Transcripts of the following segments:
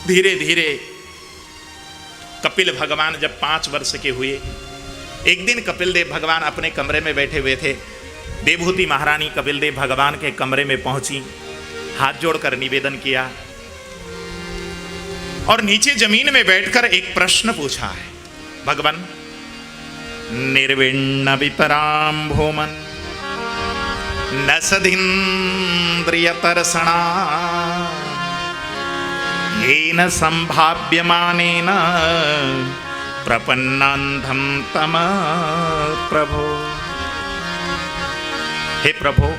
धीरे धीरे कपिल भगवान जब 5 वर्ष के हुए, एक दिन कपिल देव भगवान अपने कमरे में बैठे हुए थे। देवहूति महारानी कपिल देव भगवान के कमरे में पहुंची, हाथ जोड़कर निवेदन किया और नीचे जमीन में बैठकर एक प्रश्न पूछा है, भगवान निर्विण्ण वितराम भूमन न सदिन्द्रियतर्षणा येन संभाव्यमानेन प्रपन्नान्धं तम प्रभो। हे प्रभो,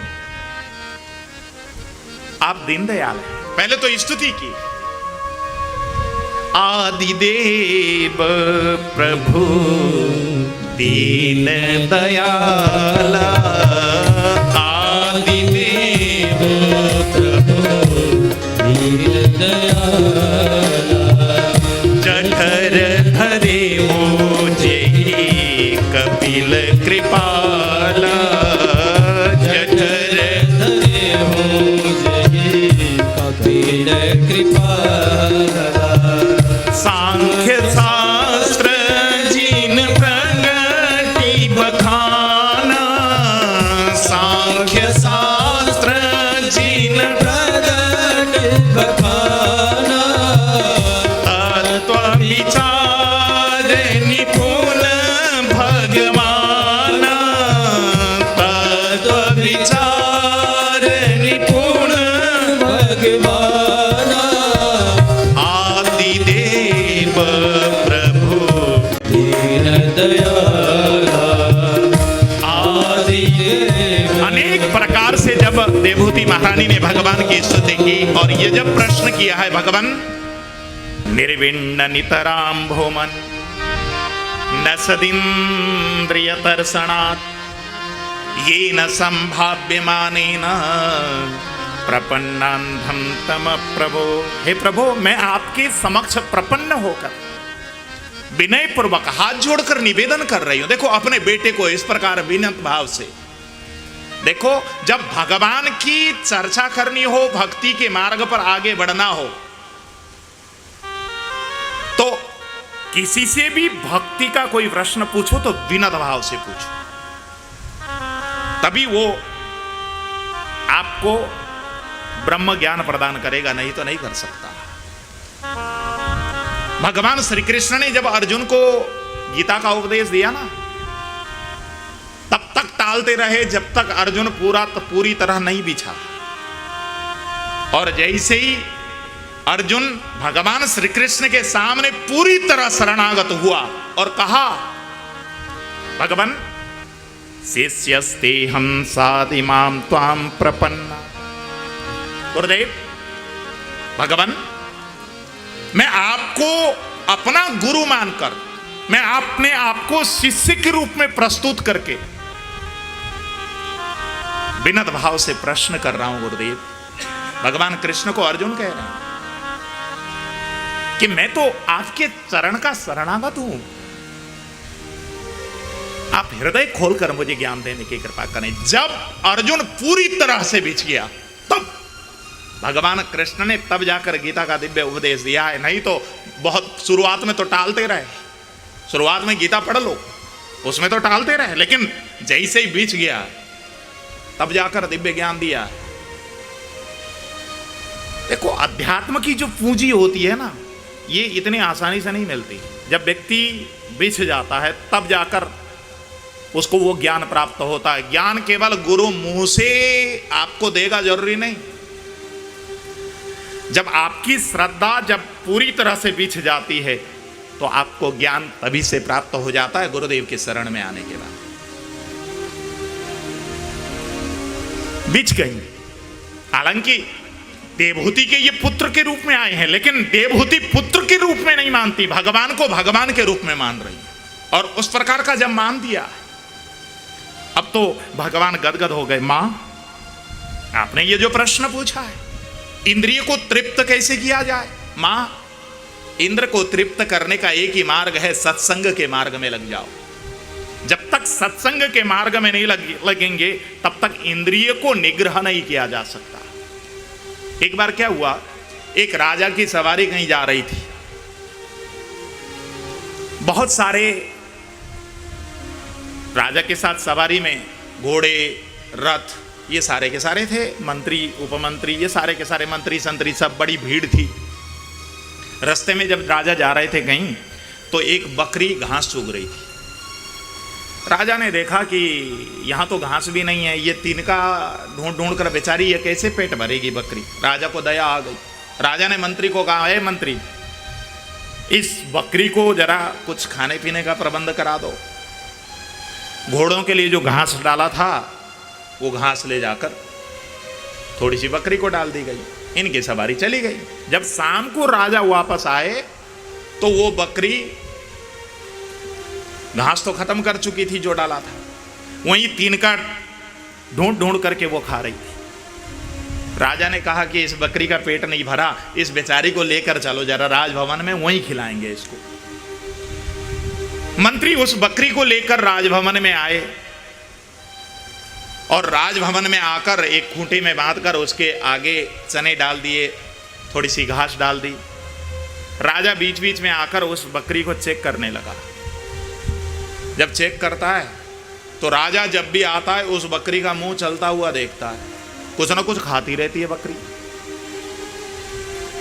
आप दीनदयाल हैं। पहले तो स्तुति की, आदिदेव प्रभु दीन दयाल, आदिदेव प्रभु दीन दयाल, जठर धरे मुझे कपिल कृपाला, जठर धरे मुझे कपिल कृपाला, सांख्य शास्त्र जिन प्रगति बखाना, सांख्य शास्त्र जिन प्रगति बखाना, तत्व विचार निपुण भगवान, तत्व विचार निपुण भगवान, आदिदेव प्रभु दीन दयाल, आदिदेव। अनेक प्रकार से जब देवहूति महारानी ने भगवान की स्तुति की और ये जब प्रश्न किया है, भगवान निर्विण्ण नितराम भूमन न सदिन्द्रियतर्षणात् येन संभाव्यमानेन प्रपन्नान्धं तम प्रभो। हे प्रभो, मैं आपके समक्ष प्रपन्न होकर विनय पूर्वक हाथ जोड़कर निवेदन कर रही हूं। देखो अपने बेटे को इस प्रकार विनम्र भाव से देखो, जब भगवान की चर्चा करनी हो, भक्ति के मार्ग पर आगे बढ़ना हो, तो किसी से भी भक्ति का कोई प्रश्न पूछो तो विनम्र भाव से पूछो, तभी वो आपको ब्रह्म ज्ञान प्रदान करेगा, नहीं तो नहीं कर सकता। भगवान श्री कृष्ण ने जब अर्जुन को गीता का उपदेश दिया ना, तब तक टालते रहे जब तक अर्जुन पूरी तरह नहीं बिछा। और जैसे ही अर्जुन भगवान श्री कृष्ण के सामने पूरी तरह शरणागत हुआ और कहा, भगवान शिष्यस्तेहं साधिमां त्वां प्रपन्ना। गुरुदेव, भगवान मैं आपको अपना गुरु मानकर, मैं अपने आपको शिष्य के रूप में प्रस्तुत करके विनम्र भाव से प्रश्न कर रहा हूं गुरुदेव। भगवान कृष्ण को अर्जुन कह रहे हैं कि मैं तो आपके चरण का शरणागत हूं, आप हृदय खोलकर मुझे ज्ञान देने की कृपा करें। जब अर्जुन पूरी तरह से बिछ गया, तब भगवान कृष्ण ने तब जाकर गीता का दिव्य उपदेश दिया है। नहीं तो बहुत शुरुआत में तो टालते रहे, शुरुआत में गीता पढ़ लो, उसमें तो टालते रहे, लेकिन जैसे ही बीच गया तब जाकर दिव्य ज्ञान दिया। देखो अध्यात्म की जो पूंजी होती है ना, ये इतनी आसानी से नहीं मिलती। जब व्यक्ति बिछ जाता है तब जाकर उसको वो ज्ञान प्राप्त होता है। ज्ञान केवल गुरु मुंह से आपको देगा जरूरी नहीं। जब आपकी श्रद्धा जब पूरी तरह से बिछ जाती है तो आपको ज्ञान तभी से प्राप्त हो जाता है, गुरुदेव के शरण में आने के बाद। बिछ गई, हालांकि देवहूति के ये पुत्र के रूप में आए हैं, लेकिन देवहूति पुत्र के रूप में नहीं मानती, भगवान को भगवान के रूप में मान रही है। और उस प्रकार का जब मान दिया, अब तो भगवान गदगद हो गए। मां, आपने ये जो प्रश्न पूछा है, इंद्रिय को तृप्त कैसे किया जाए? मां, इंद्र को तृप्त करने का एक ही मार्ग है, सत्संग के मार्ग में लग जाओ। जब तक सत्संग के मार्ग में नहीं लगेंगे तब तक इंद्रिय को निग्रह नहीं किया जा सकता। एक बार क्या हुआ, एक राजा की सवारी कहीं जा रही थी। बहुत सारे राजा के साथ सवारी में घोड़े, रथ, ये सारे के सारे थे, मंत्री, उपमंत्री, ये सारे के सारे मंत्री संतरी, सब बड़ी भीड़ थी। रास्ते में जब राजा जा रहे थे कहीं, तो एक बकरी घास चुग रही थी। राजा ने देखा कि यहाँ तो घास भी नहीं है, ये तिनका ढूंढ ढूंढ कर बेचारी ये कैसे पेट भरेगी बकरी। राजा को दया आ गई। राजा ने मंत्री को कहा, हे मंत्री, इस बकरी को जरा कुछ खाने पीने का प्रबंध करा दो। घोड़ों के लिए जो घास डाला था वो घास ले जाकर थोड़ी सी बकरी को डाल दी गई। इनकी सवारी चली गई। जब शाम को राजा वापस आए तो वो बकरी घास तो खत्म कर चुकी थी जो डाला था, वहीं तिनका ढूंढ ढूंढ करके वो खा रही थी। राजा ने कहा कि इस बकरी का पेट नहीं भरा, इस बेचारी को लेकर चलो जरा राजभवन में, वहीं खिलाएंगे इसको। मंत्री उस बकरी को लेकर राजभवन में आए और राजभवन में आकर एक खूंटी में बांधकर उसके आगे चने डाल दिए, थोड़ी सी घास डाल दी। राजा बीच बीच में आकर उस बकरी को चेक करने लगा। जब चेक करता है तो राजा जब भी आता है उस बकरी का मुंह चलता हुआ देखता है, कुछ ना कुछ खाती रहती है बकरी।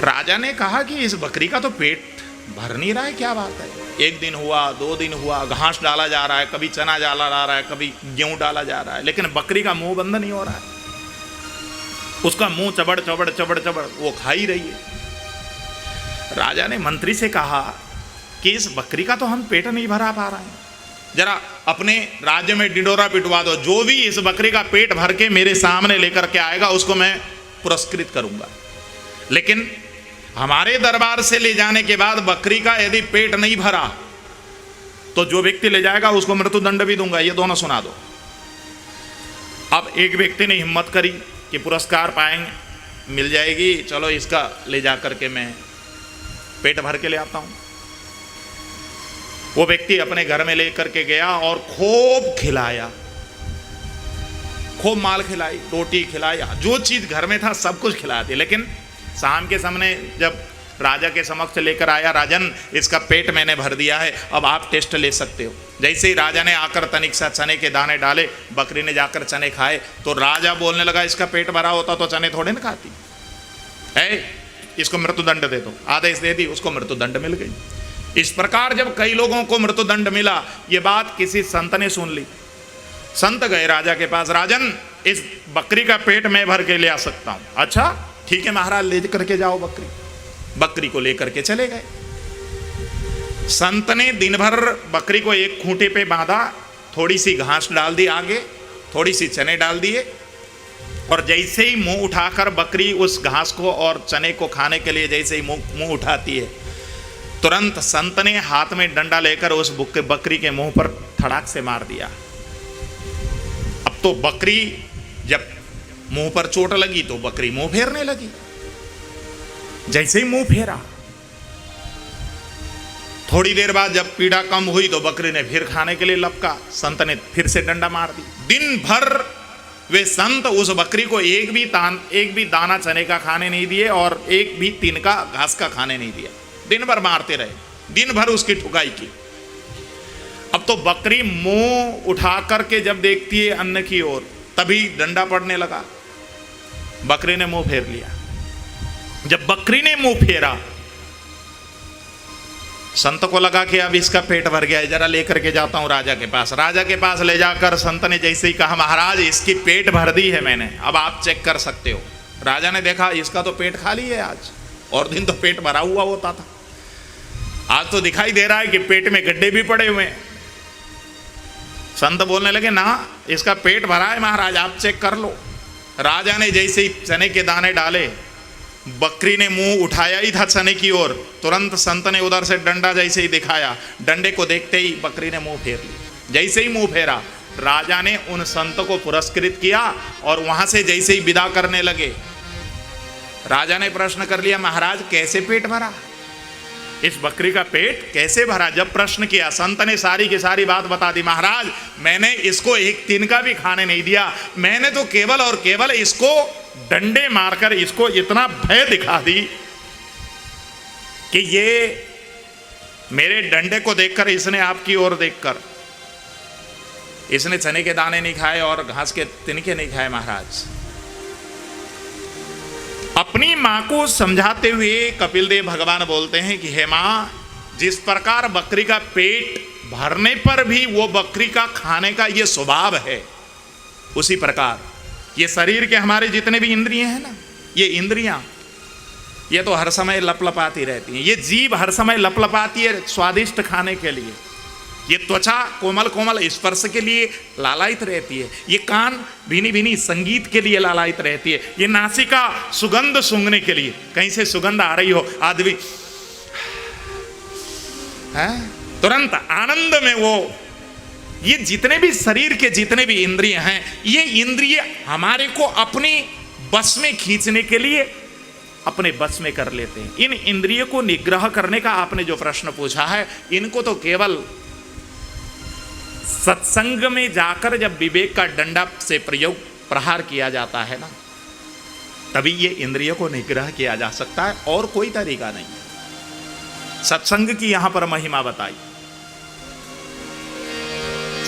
राजा ने कहा कि इस बकरी का तो पेट भर नहीं रहा है, क्या बात है। एक दिन हुआ, 2 दिन हुआ, घास डाला जा रहा है, कभी चना डाला जा रहा है, कभी गेहूं डाला जा रहा है, लेकिन बकरी का मुंह बंद नहीं हो रहा है। उसका मुंह चबड़ चबड़ चबड़ चबड़ वो खा ही रही है। राजा ने मंत्री से कहा कि इस बकरी का तो हम पेट नहीं भरा पा रहे हैं, जरा अपने राज्य में डिंडोरा पिटवा दो, जो भी इस बकरी का पेट भर के मेरे सामने लेकर के आएगा उसको मैं पुरस्कृत करूंगा। लेकिन हमारे दरबार से ले जाने के बाद बकरी का यदि पेट नहीं भरा तो जो व्यक्ति ले जाएगा उसको मृत्युदंड भी दूंगा, ये दोनों सुना दो। अब एक व्यक्ति ने हिम्मत करी कि पुरस्कार पाएंगे, मिल जाएगी, चलो इसका ले जा करके मैं पेट भर के ले आता हूं। वो व्यक्ति अपने घर में लेकर के गया और खूब खिलाया, खूब माल खिलाई, रोटी खिलाया, जो चीज घर में था सब कुछ खिला दिया। लेकिन शाम के समय जब राजा के समक्ष लेकर आया, राजन इसका पेट मैंने भर दिया है, अब आप टेस्ट ले सकते हो। जैसे ही राजा ने आकर तनिक सा चने के दाने डाले, बकरी ने जाकर चने खाए, तो राजा बोलने लगा इसका पेट भरा होता तो चने थोड़े ना खाती है, इसको मृत्युदंड दे दो। आदेश दे दी, उसको मृत्युदंड मिल गई। इस प्रकार जब कई लोगों को मृत्युदंड मिला, ये बात किसी संत ने सुन ली। संत गए राजा के पास, राजन इस बकरी का पेट मैं भर के ले आ सकता हूं। अच्छा ठीक है महाराज, ले करके जाओ बकरी। बकरी को लेकर के चले गए। संत ने दिन भर बकरी को एक खूंटे पे बांधा, थोड़ी सी घास डाल दी आगे, थोड़ी सी चने डाल दिए, और जैसे ही मुंह उठाकर बकरी उस घास को और चने को खाने के लिए जैसे ही मुंह उठाती है, तुरंत संत ने हाथ में डंडा लेकर उस बकरी के मुंह पर धड़ाक से मार दिया। अब तो बकरी जब मुंह पर चोट लगी तो बकरी मुंह फेरने लगी। जैसे ही मुंह फेरा, थोड़ी देर बाद जब पीड़ा कम हुई तो बकरी ने फिर खाने के लिए लपका, संत ने फिर से डंडा मार दी। दिन भर वे संत उस बकरी को एक भी दाना चने का खाने नहीं दिए और एक भी तिनका घास का खाने नहीं दिया। दिन भर मारते रहे, दिन भर उसकी ठुकाई की। अब तो बकरी मुंह उठा करके जब देखती है अन्न की ओर, तभी डंडा पड़ने लगा। बकरी ने मुंह फेर लिया। जब बकरी ने मुंह फेरा, संत को लगा कि अब इसका पेट भर गया है, जरा लेकर के जाता हूं राजा के पास। राजा के पास ले जाकर संत ने जैसे ही कहा, महाराज इसकी पेट भर दी है मैंने, अब आप चेक कर सकते हो। राजा ने देखा इसका तो पेट खाली है आज, और दिन तो पेट भरा हुआ होता था, आज तो दिखाई दे रहा है कि पेट में गड्ढे भी पड़े हुए हैं। संत बोलने लगे, ना इसका पेट भरा है महाराज, आप चेक कर लो। राजा ने जैसे ही चने के दाने डाले, बकरी ने मुंह उठाया ही था चने की ओर, तुरंत संत ने उधर से डंडा जैसे ही दिखाया, डंडे को देखते ही बकरी ने मुंह फेर लिया। जैसे ही मुंह फेरा, राजा ने उन संत को पुरस्कृत किया और वहां से जैसे ही विदा करने लगे, राजा ने प्रश्न कर लिया, महाराज कैसे पेट भरा, इस बकरी का पेट कैसे भरा। जब प्रश्न किया, संत ने सारी की सारी बात बता दी। महाराज मैंने इसको एक तिनका भी खाने नहीं दिया, मैंने तो केवल और केवल इसको डंडे मारकर इसको इतना भय दिखा दी कि ये मेरे डंडे को देखकर, इसने आपकी ओर देखकर, इसने चने के दाने नहीं खाए और घास के तिनके नहीं खाए महाराज। अपनी मां को समझाते हुए कपिल देव भगवान बोलते हैं कि हे मां, जिस प्रकार बकरी का पेट भरने पर भी वो बकरी का खाने का ये स्वभाव है, उसी प्रकार ये शरीर के हमारे जितने भी इंद्रियां हैं ना, ये इंद्रियां ये तो हर समय लपलपाती रहती हैं। ये जीभ हर समय लपलपाती है स्वादिष्ट खाने के लिए। ये त्वचा कोमल कोमल स्पर्श के लिए लालायित रहती है। ये कान भीनी भीनी संगीत के लिए लालायित रहती है। ये नासिका सुगंध सूंघने के लिए, कहीं से सुगंध आ रही हो आदमी तुरंत आनंद में वो, ये जितने भी शरीर के जितने भी इंद्रिय हैं, ये इंद्रिय हमारे को अपनी बस में खींचने के लिए अपने बस में कर लेते हैं। इन इंद्रियों को निग्रह करने का आपने जो प्रश्न पूछा है, इनको तो केवल सत्संग में जाकर जब विवेक का डंडा से प्रहार किया जाता है ना, तभी ये इंद्रियों को निग्रह किया जा सकता है, और कोई तरीका नहीं। सत्संग की यहां पर महिमा बताई।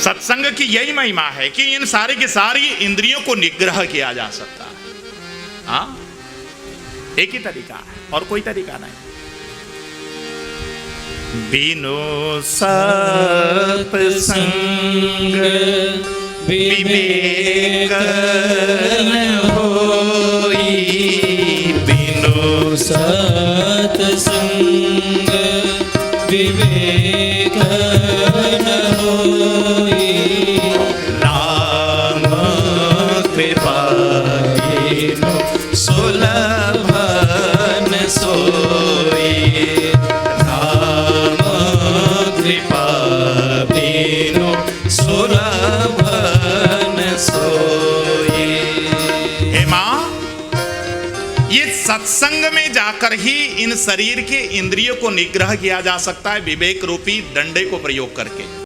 सत्संग की यही महिमा है कि इन सारी की सारी इंद्रियों को निग्रह किया जा सकता है। हाँ, एक ही तरीका है, और कोई तरीका नहीं। बिनु सत्संग विवेक न होई, बिनु सत्संग विवेक न होई, राम कृपा बिनु सुलभ न सोई, राम कृपा बिनु सुलभ न सोई। हे मां, ये सत्संग में जाकर ही इन शरीर के इंद्रियों को निग्रह किया जा सकता है, विवेक रूपी डंडे को प्रयोग करके।